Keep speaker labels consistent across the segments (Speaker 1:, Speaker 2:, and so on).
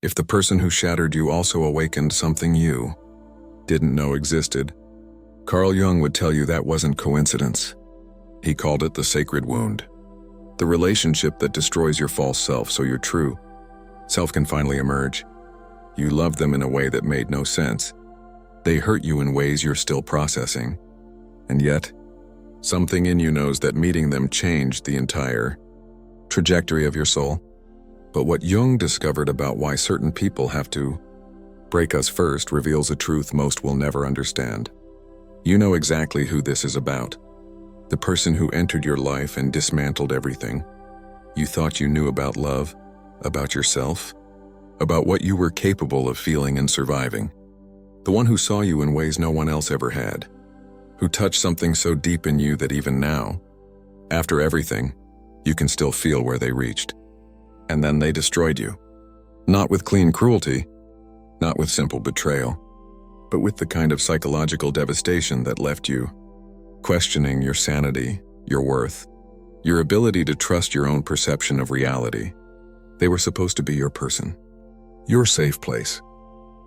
Speaker 1: If the person who shattered you also awakened something you didn't know existed, Carl Jung would tell you that wasn't coincidence. He called it the sacred wound. The relationship that destroys your false self so your true self can finally emerge. You loved them in a way that made no sense. They hurt you in ways you're still processing. And yet, something in you knows that meeting them changed the entire trajectory of your soul. But what Jung discovered about why certain people have to break us first reveals a truth most will never understand. You know exactly who this is about. The person who entered your life and dismantled everything you thought you knew about love, about yourself, about what you were capable of feeling and surviving. The one who saw you in ways no one else ever had, who touched something so deep in you that even now, after everything, you can still feel where they reached. And then they destroyed you. Not with clean cruelty, not with simple betrayal, but with the kind of psychological devastation that left you questioning your sanity, your worth, your ability to trust your own perception of reality. They were supposed to be your person, your safe place,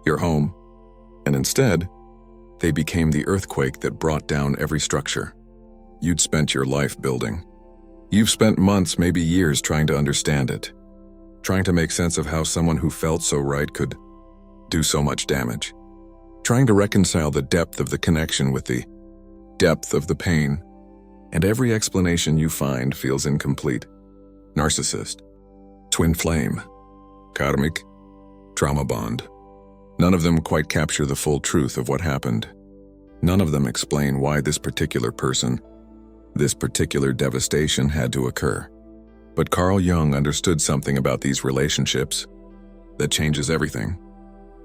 Speaker 1: your home, and instead, they became the earthquake that brought down every structure you'd spent your life building. You've spent months, maybe years, trying to understand it, trying to make sense of how someone who felt so right could do so much damage, trying to reconcile the depth of the connection with the depth of the pain, and every explanation you find feels incomplete. Narcissist, twin flame, karmic, trauma bond. None of them quite capture the full truth of what happened. None of them explain why this particular person, this particular devastation had to occur. But Carl Jung understood something about these relationships that changes everything.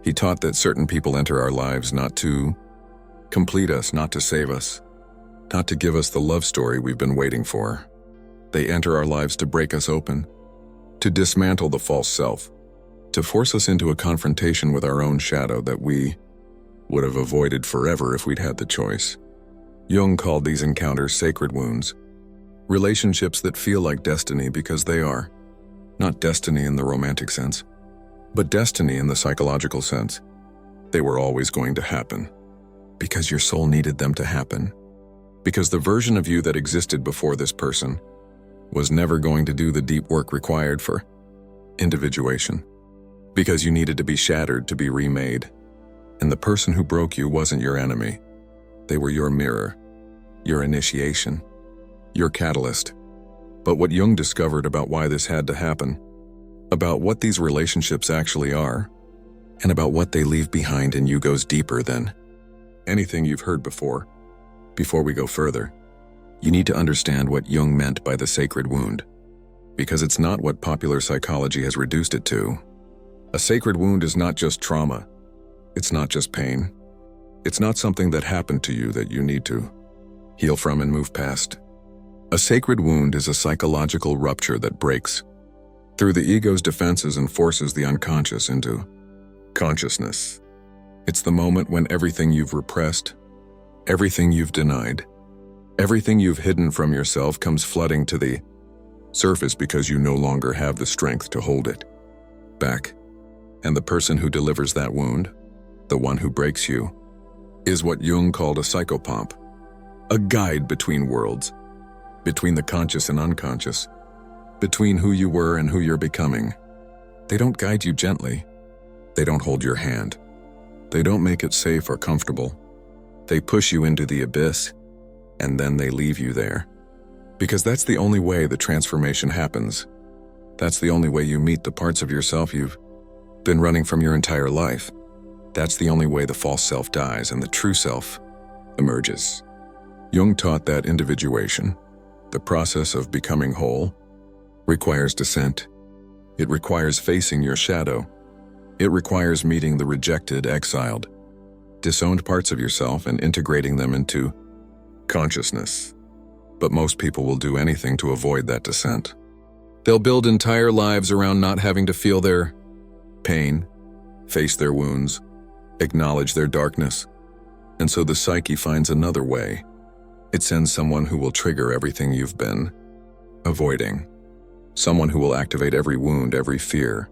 Speaker 1: He taught that certain people enter our lives not to complete us, not to save us, not to give us the love story we've been waiting for. They enter our lives to break us open, to dismantle the false self, to force us into a confrontation with our own shadow that we would have avoided forever if we'd had the choice. Jung called these encounters sacred wounds, relationships that feel like destiny because they are. Not destiny in the romantic sense, but destiny in the psychological sense. They were always going to happen, because your soul needed them to happen, because the version of you that existed before this person was never going to do the deep work required for individuation, because you needed to be shattered to be remade. And the person who broke you wasn't your enemy. They were your mirror, your initiation, your catalyst. But what Jung discovered about why this had to happen, about what these relationships actually are, and about what they leave behind in you goes deeper than anything you've heard before. Before we go further, you need to understand what Jung meant by the sacred wound, because it's not what popular psychology has reduced it to. A sacred wound is not just trauma. It's not just pain. It's not something that happened to you that you need to heal from and move past. A sacred wound is a psychological rupture that breaks through the ego's defenses and forces the unconscious into consciousness. It's the moment when everything you've repressed, everything you've denied, everything you've hidden from yourself comes flooding to the surface because you no longer have the strength to hold it back. And the person who delivers that wound, the one who breaks you, is what Jung called a psychopomp, a guide between worlds, between the conscious and unconscious, between who you were and who you're becoming. They don't guide you gently. They don't hold your hand. They don't make it safe or comfortable. They push you into the abyss, and then they leave you there. Because that's the only way the transformation happens. That's the only way you meet the parts of yourself you've been running from your entire life. That's the only way the false self dies and the true self emerges. Jung taught that individuation, the process of becoming whole, requires descent. It requires facing your shadow. It requires meeting the rejected, exiled, disowned parts of yourself and integrating them into consciousness. But most people will do anything to avoid that descent. They'll build entire lives around not having to feel their pain, face their wounds, acknowledge their darkness. And so the psyche finds another way. It sends someone who will trigger everything you've been avoiding. Someone who will activate every wound, every fear,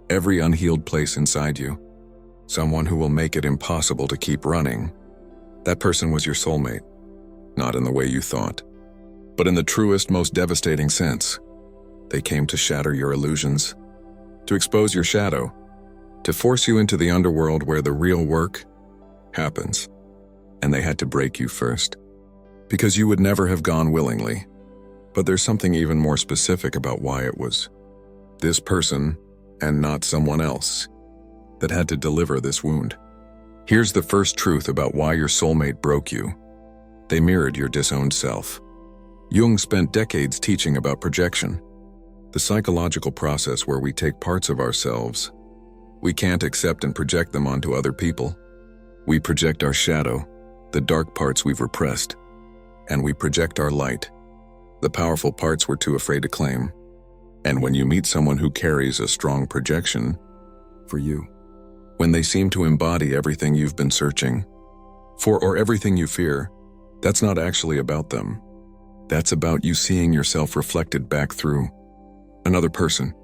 Speaker 1: every unhealed place inside you, someone who will make it impossible to keep running. That person was your soulmate, not in the way you thought, but in the truest, most devastating sense. They came to shatter your illusions, to expose your shadow, to force you into the underworld where the real work happens. And they had to break you first, because you would never have gone willingly. But there's something even more specific about why it was this person and not someone else that had to deliver this wound. Here's the first truth about why your soulmate broke you. They mirrored your disowned self. Jung spent decades teaching about projection, the psychological process where we take parts of ourselves we can't accept and project them onto other people. We project our shadow, the dark parts we've repressed, and we project our light, the powerful parts we're too afraid to claim. And when you meet someone who carries a strong projection for you, when they seem to embody everything you've been searching for or everything you fear, that's not actually about them. That's about you seeing yourself reflected back through another person.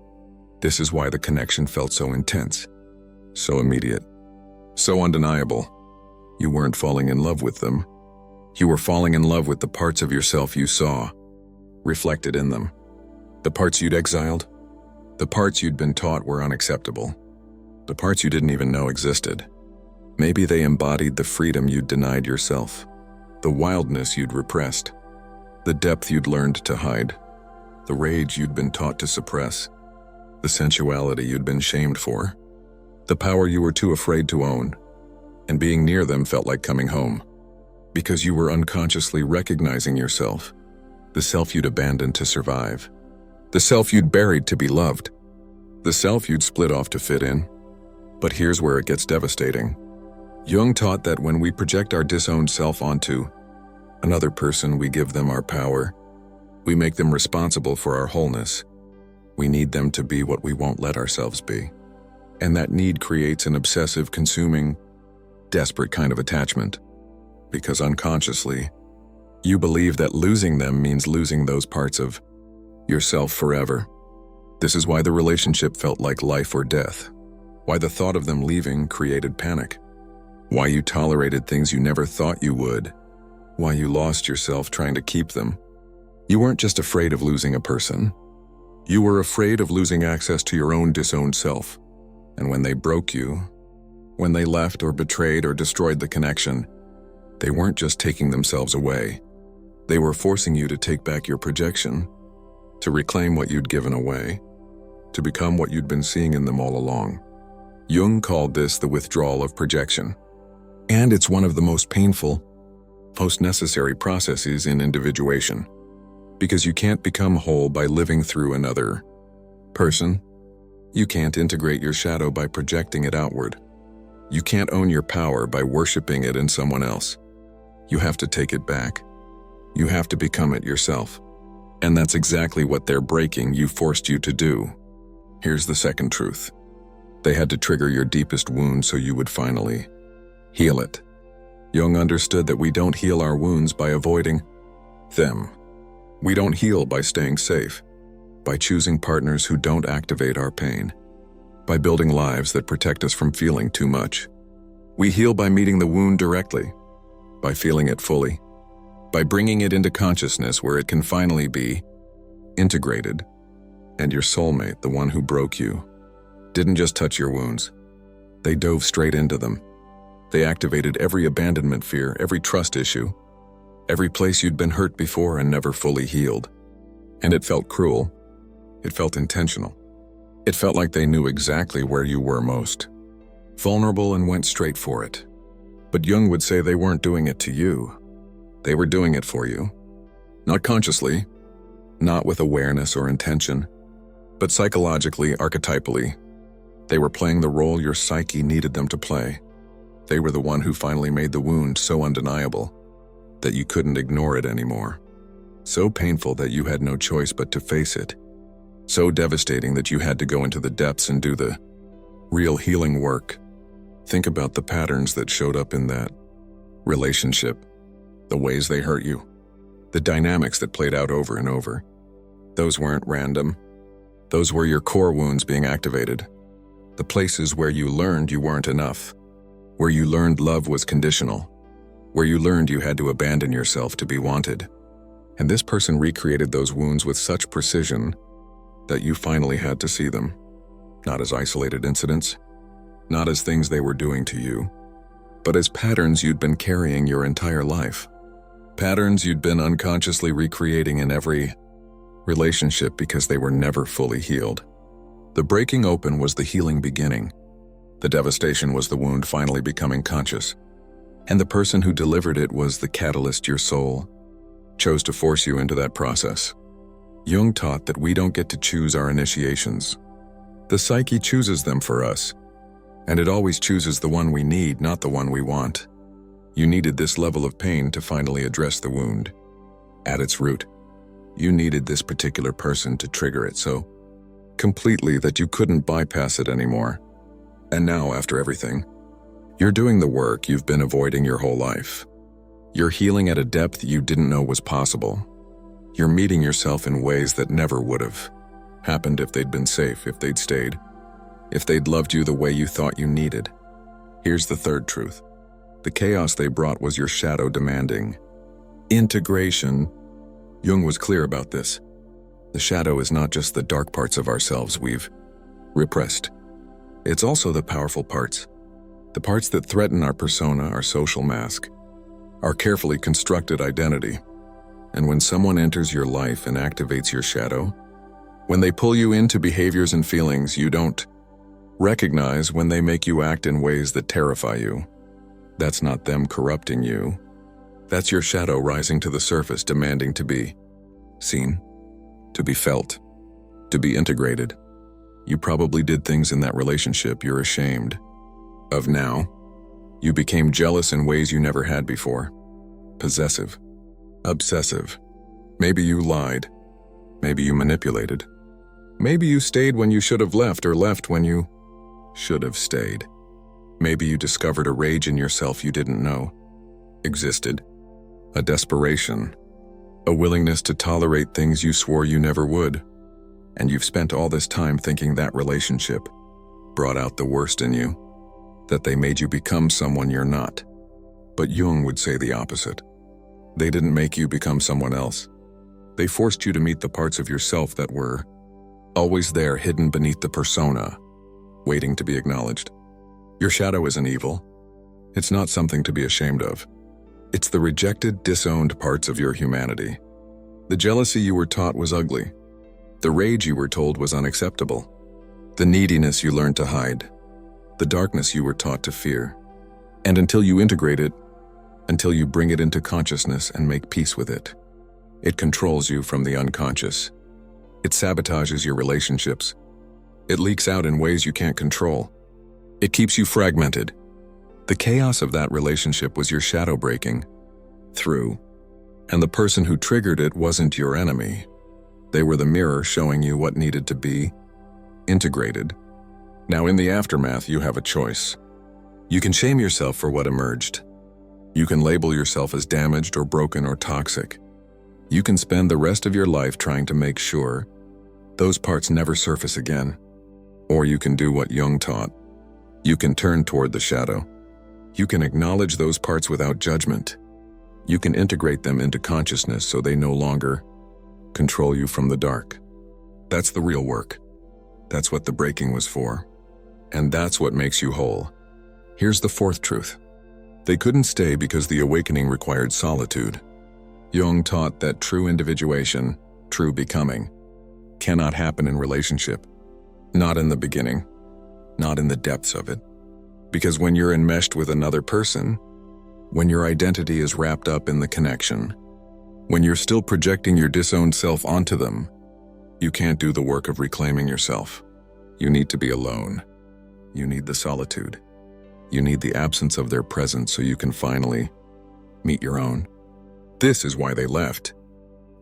Speaker 1: This is why the connection felt so intense, so immediate, so undeniable. You weren't falling in love with them. You were falling in love with the parts of yourself you saw reflected in them. The parts you'd exiled, the parts you'd been taught were unacceptable, the parts you didn't even know existed. Maybe they embodied the freedom you'd denied yourself, the wildness you'd repressed, the depth you'd learned to hide, the rage you'd been taught to suppress, the sensuality you'd been shamed for, the power you were too afraid to own. And being near them felt like coming home, because you were unconsciously recognizing yourself, the self you'd abandoned to survive, the self you'd buried to be loved, the self you'd split off to fit in. But here's where it gets devastating. Jung taught that when we project our disowned self onto another person, we give them our power. We make them responsible for our wholeness. We need them to be what we won't let ourselves be. And that need creates an obsessive, consuming, desperate kind of attachment. Because unconsciously, you believe that losing them means losing those parts of yourself forever. This is why the relationship felt like life or death. Why the thought of them leaving created panic. Why you tolerated things you never thought you would. Why you lost yourself trying to keep them. You weren't just afraid of losing a person. You were afraid of losing access to your own disowned self. And when they broke you, when they left or betrayed or destroyed the connection, they weren't just taking themselves away. They were forcing you to take back your projection, to reclaim what you'd given away, to become what you'd been seeing in them all along. Jung called this the withdrawal of projection. And it's one of the most painful, most necessary processes in individuation. Because you can't become whole by living through another person. You can't integrate your shadow by projecting it outward. You can't own your power by worshiping it in someone else. You have to take it back. You have to become it yourself. And that's exactly what their breaking you forced you to do. Here's the second truth. They had to trigger your deepest wound so you would finally heal it. Jung understood that we don't heal our wounds by avoiding them. We don't heal by staying safe, by choosing partners who don't activate our pain, by building lives that protect us from feeling too much. We heal by meeting the wound directly, by feeling it fully, by bringing it into consciousness where it can finally be integrated. And your soulmate, the one who broke you, didn't just touch your wounds. They dove straight into them. They activated every abandonment fear, every trust issue, every place you'd been hurt before and never fully healed. And it felt cruel. It felt intentional. It felt like they knew exactly where you were most vulnerable and went straight for it. But Jung would say they weren't doing it to you. They were doing it for you. Not consciously, not with awareness or intention, but psychologically, archetypally. They were playing the role your psyche needed them to play. They were the one who finally made the wound so undeniable that you couldn't ignore it anymore. So painful that you had no choice but to face it. So devastating that you had to go into the depths and do the real healing work. Think about the patterns that showed up in that relationship, the ways they hurt you, the dynamics that played out over and over. Those weren't random. Those were your core wounds being activated. The places where you learned you weren't enough, where you learned love was conditional, where you learned you had to abandon yourself to be wanted. And this person recreated those wounds with such precision that you finally had to see them, not as isolated incidents, not as things they were doing to you, but as patterns you'd been carrying your entire life. Patterns you'd been unconsciously recreating in every relationship because they were never fully healed. The breaking open was the healing beginning. The devastation was the wound finally becoming conscious. And the person who delivered it was the catalyst your soul chose to force you into that process. Jung taught that we don't get to choose our initiations. The psyche chooses them for us, and it always chooses the one we need, not the one we want. You needed this level of pain to finally address the wound. At its root, you needed this particular person to trigger it so completely that you couldn't bypass it anymore. And now, after everything, you're doing the work you've been avoiding your whole life. You're healing at a depth you didn't know was possible. You're meeting yourself in ways that never would have happened if they'd been safe, if they'd stayed, if they'd loved you the way you thought you needed. Here's the third truth. The chaos they brought was your shadow demanding integration. Jung was clear about this. The shadow is not just the dark parts of ourselves we've repressed. It's also the powerful parts. The parts that threaten our persona, our social mask, our carefully constructed identity. And when someone enters your life and activates your shadow, when they pull you into behaviors and feelings you don't recognize, when they make you act in ways that terrify you, that's not them corrupting you. That's your shadow rising to the surface, demanding to be seen, to be felt, to be integrated. You probably did things in that relationship you're ashamed of now. You became jealous in ways you never had before. Possessive. Obsessive. Maybe you lied. Maybe you manipulated. Maybe you stayed when you should have left, or left when you should have stayed. Maybe you discovered a rage in yourself you didn't know existed. A desperation. A willingness to tolerate things you swore you never would. And you've spent all this time thinking that relationship brought out the worst in you, that they made you become someone you're not. But Jung would say the opposite. They didn't make you become someone else. They forced you to meet the parts of yourself that were always there, hidden beneath the persona, waiting to be acknowledged. Your shadow isn't evil. It's not something to be ashamed of. It's the rejected, disowned parts of your humanity. The jealousy you were taught was ugly. The rage you were told was unacceptable. The neediness you learned to hide. The darkness you were taught to fear. And until you integrate it, until you bring it into consciousness and make peace with it, it controls you from the unconscious. It sabotages your relationships. It leaks out in ways you can't control. It keeps you fragmented. The chaos of that relationship was your shadow breaking through, and the person who triggered it wasn't your enemy. They were the mirror showing you what needed to be integrated. Now, in the aftermath, you have a choice. You can shame yourself for what emerged. You can label yourself as damaged or broken or toxic. You can spend the rest of your life trying to make sure those parts never surface again. Or you can do what Jung taught. You can turn toward the shadow. You can acknowledge those parts without judgment. You can integrate them into consciousness so they no longer control you from the dark. That's the real work. That's what the breaking was for. And that's what makes you whole. Here's the fourth truth. They couldn't stay because the awakening required solitude. Jung taught that true individuation, true becoming, cannot happen in relationship. Not in the beginning. Not in the depths of it. Because when you're enmeshed with another person, when your identity is wrapped up in the connection, when you're still projecting your disowned self onto them, you can't do the work of reclaiming yourself. You need to be alone. You need the solitude. You need the absence of their presence so you can finally meet your own. This is why they left,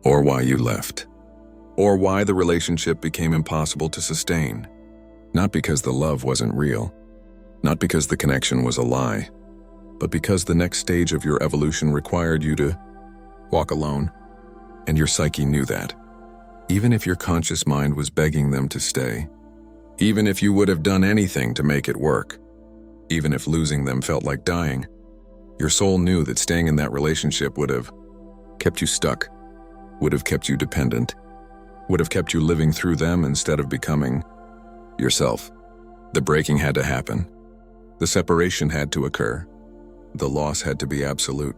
Speaker 1: or why you left, or why the relationship became impossible to sustain. Not because the love wasn't real, not because the connection was a lie, but because the next stage of your evolution required you to walk alone, and your psyche knew that. Even if your conscious mind was begging them to stay, Even if you would have done anything to make it work, even if losing them felt like dying, your soul knew that staying in that relationship would have kept you stuck, would have kept you dependent, would have kept you living through them instead of becoming yourself. The breaking had to happen. The separation had to occur. The loss had to be absolute.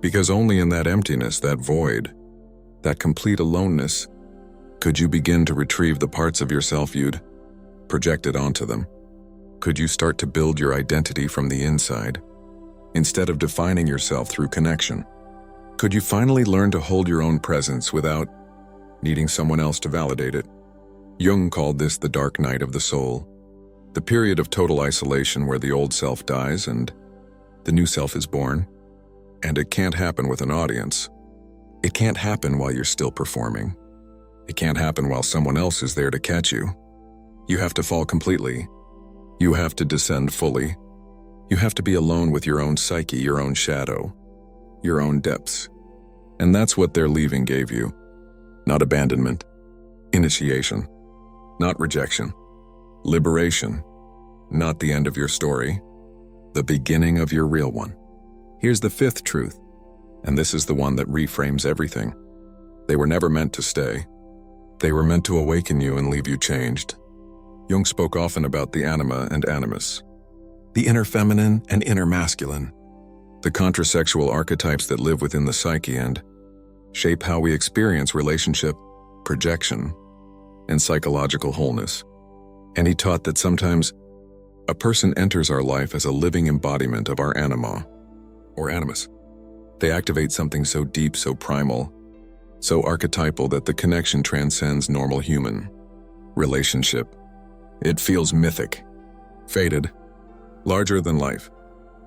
Speaker 1: Because only in that emptiness, that void, that complete aloneness, could you begin to retrieve the parts of yourself you'd projected onto them. Could you start to build your identity from the inside, instead of defining yourself through connection? Could you finally learn to hold your own presence without needing someone else to validate it? Jung called this the dark night of the soul, the period of total isolation where the old self dies and the new self is born. And it can't happen with an audience. It can't happen while you're still performing. It can't happen while someone else is there to catch you. You have to fall completely. You have to descend fully. You have to be alone with your own psyche, your own shadow, your own depths. And that's what their leaving gave you. Not abandonment, initiation, not rejection, liberation, not the end of your story, the beginning of your real one. Here's the fifth truth, and this is the one that reframes everything. They were never meant to stay. They were meant to awaken you and leave you changed. Jung spoke often about the anima and animus, the inner feminine and inner masculine, the contrasexual archetypes that live within the psyche and shape how we experience relationship, projection, and psychological wholeness. And he taught that sometimes a person enters our life as a living embodiment of our anima, or animus. They activate something so deep, so primal, so archetypal that the connection transcends normal human relationship. It feels mythic, fated, larger than life,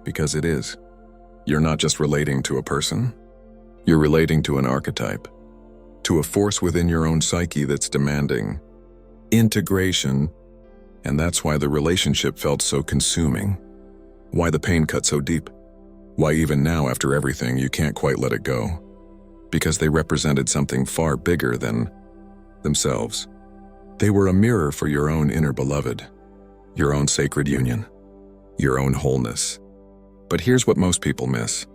Speaker 1: because it is. You're not just relating to a person, you're relating to an archetype, to a force within your own psyche that's demanding integration, and that's why the relationship felt so consuming, why the pain cut so deep. Why even now, after everything, you can't quite let it go. Because they represented something far bigger than themselves. They were a mirror for your own inner beloved, your own sacred union, your own wholeness. But here's what most people miss.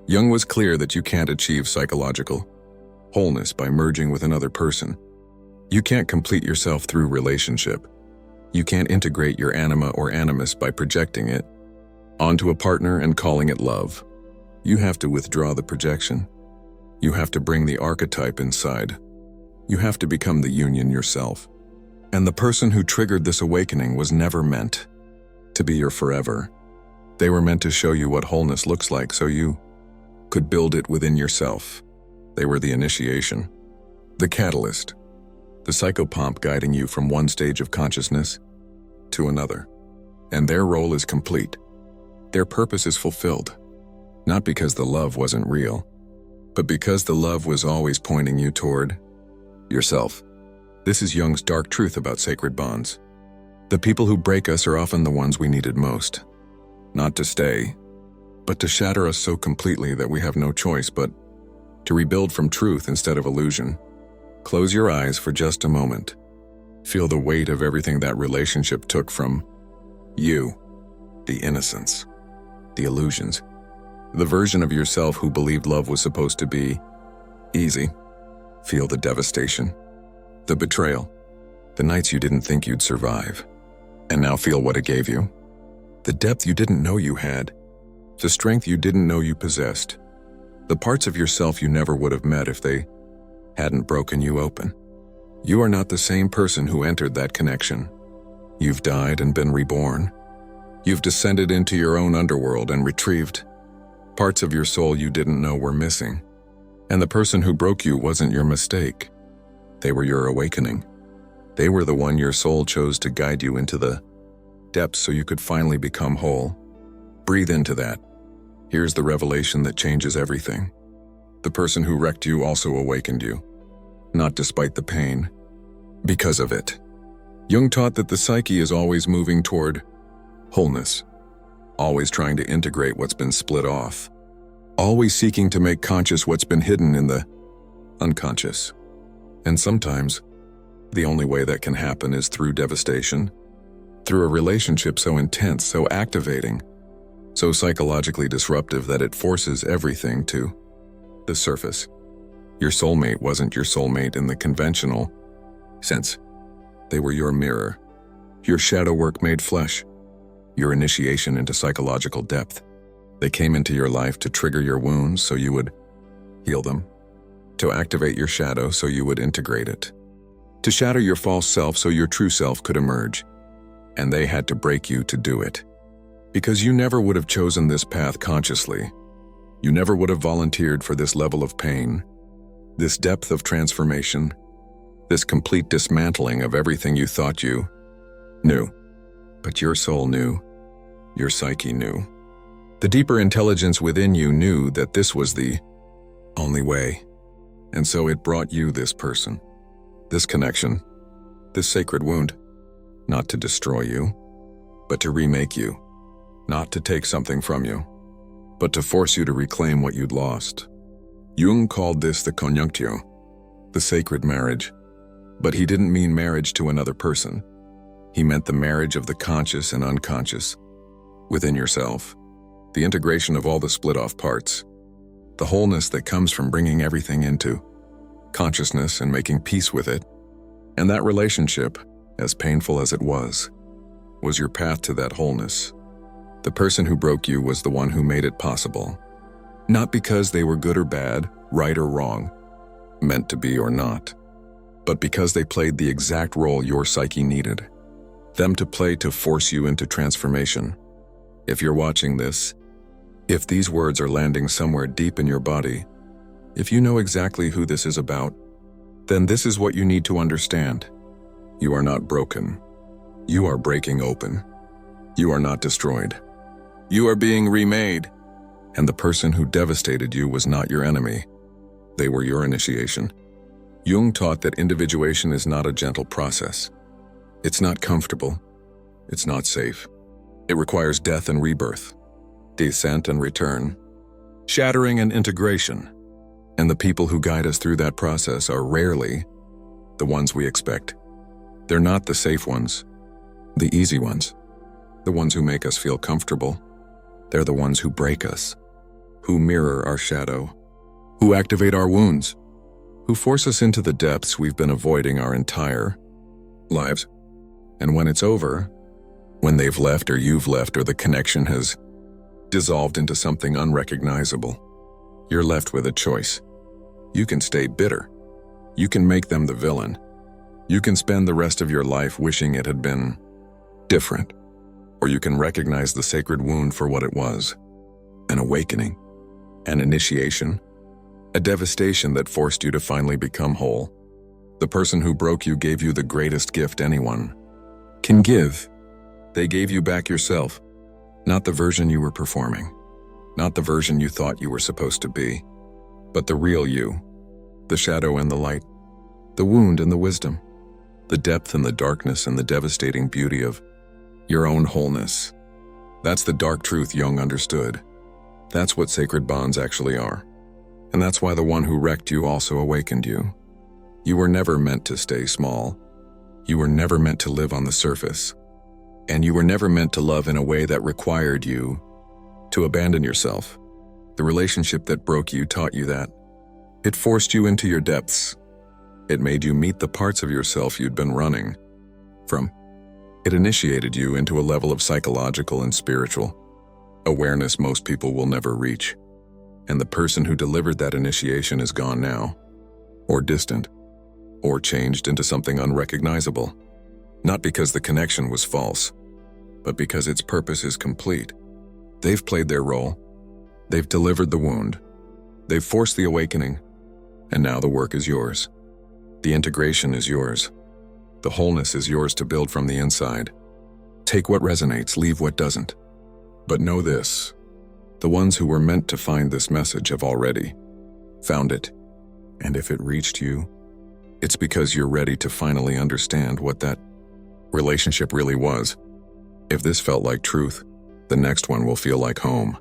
Speaker 1: Jung was clear that you can't achieve psychological wholeness by merging with another person. You can't complete yourself through relationship. You can't integrate your anima or animus by projecting it onto a partner and calling it love. You have to withdraw the projection. You have to bring the archetype inside. You have to become the union yourself. And the person who triggered this awakening was never meant to be your forever. They were meant to show you what wholeness looks like so you could build it within yourself. They were the initiation, the catalyst, the psychopomp guiding you from one stage of consciousness to another. And their role is complete. Their purpose is fulfilled, not because the love wasn't real, but because the love was always pointing you toward yourself. This is Jung's dark truth about sacred bonds. The people who break us are often the ones we needed most. Not to stay, but to shatter us so completely that we have no choice but to rebuild from truth instead of illusion. Close your eyes for just a moment. Feel the weight of everything that relationship took from you, the innocence, the illusions, the version of yourself who believed love was supposed to be easy. Feel the devastation, the betrayal, the nights you didn't think you'd survive. And now feel what it gave you. The depth you didn't know you had, the strength you didn't know you possessed, the parts of yourself you never would have met if they hadn't broken you open. You are not the same person who entered that connection. You've died and been reborn. You've descended into your own underworld and retrieved parts of your soul you didn't know were missing. And the person who broke you wasn't your mistake. They were your awakening. They were the one your soul chose to guide you into the depths so you could finally become whole. Breathe into that. Here's the revelation that changes everything. The person who wrecked you also awakened you. Not despite the pain, because of it. Jung taught that the psyche is always moving toward wholeness, always trying to integrate what's been split off, always seeking to make conscious what's been hidden in the unconscious. And sometimes, The only way that can happen is through devastation, through a relationship so intense, so activating, so psychologically disruptive that it forces everything to the surface. Your soulmate wasn't your soulmate in the conventional sense. They were your mirror, your shadow work made flesh, your initiation into psychological depth. They came into your life to trigger your wounds so you would heal them, to activate your shadow so you would integrate it, to shatter your false self so your true self could emerge. And they had to break you to do it. Because you never would have chosen this path consciously. You never would have volunteered for this level of pain, this depth of transformation, this complete dismantling of everything you thought you knew. But your soul knew, your psyche knew. The deeper intelligence within you knew that this was the only way. And so it brought you this person, this connection, this sacred wound, not to destroy you, but to remake you, not to take something from you, but to force you to reclaim what you'd lost. Jung called this the conjunctio, the sacred marriage, but he didn't mean marriage to another person. He meant the marriage of the conscious and unconscious, within yourself, the integration of all the split-off parts, the wholeness that comes from bringing everything into consciousness and making peace with it. And that relationship, as painful as it was your path to that wholeness. The person who broke you was the one who made it possible. Not because they were good or bad, right or wrong, meant to be or not, but because they played the exact role your psyche needed, them to play to force you into transformation. If you're watching this, if these words are landing somewhere deep in your body, if you know exactly who this is about, then this is what you need to understand. You are not broken. You are breaking open. You are not destroyed. You are being remade. And the person who devastated you was not your enemy. They were your initiation. Jung taught that individuation is not a gentle process. It's not comfortable. It's not safe. It requires death and rebirth, descent and return, shattering and integration. And the people who guide us through that process are rarely the ones we expect. They're not the safe ones, the easy ones, the ones who make us feel comfortable. They're the ones who break us, who mirror our shadow, who activate our wounds, who force us into the depths we've been avoiding our entire lives. And when it's over, when they've left or you've left or the connection has dissolved into something unrecognizable, you're left with a choice. You can stay bitter. You can make them the villain. You can spend the rest of your life wishing it had been different. Or you can recognize the sacred wound for what it was, an awakening, an initiation, a devastation that forced you to finally become whole. The person who broke you gave you the greatest gift anyone can give. They gave you back yourself, not the version you were performing, not the version you thought you were supposed to be, but the real you, the shadow and the light, the wound and the wisdom, the depth and the darkness and the devastating beauty of your own wholeness. That's the dark truth Jung understood. That's what sacred bonds actually are. And that's why the one who wrecked you also awakened you. You were never meant to stay small. You were never meant to live on the surface. And you were never meant to love in a way that required you to abandon yourself. The relationship that broke you taught you that. It forced you into your depths. It made you meet the parts of yourself you'd been running from. It initiated you into a level of psychological and spiritual awareness most people will never reach. And the person who delivered that initiation is gone now, or distant, or changed into something unrecognizable. Not because the connection was false, but because its purpose is complete. They've played their role. They've delivered the wound. They've forced the awakening. And now the work is yours. The integration is yours. The wholeness is yours to build from the inside. Take what resonates, leave what doesn't. But know this, the ones who were meant to find this message have already found it. And if it reached you, it's because you're ready to finally understand what that relationship really was. If this felt like truth, the next one will feel like home.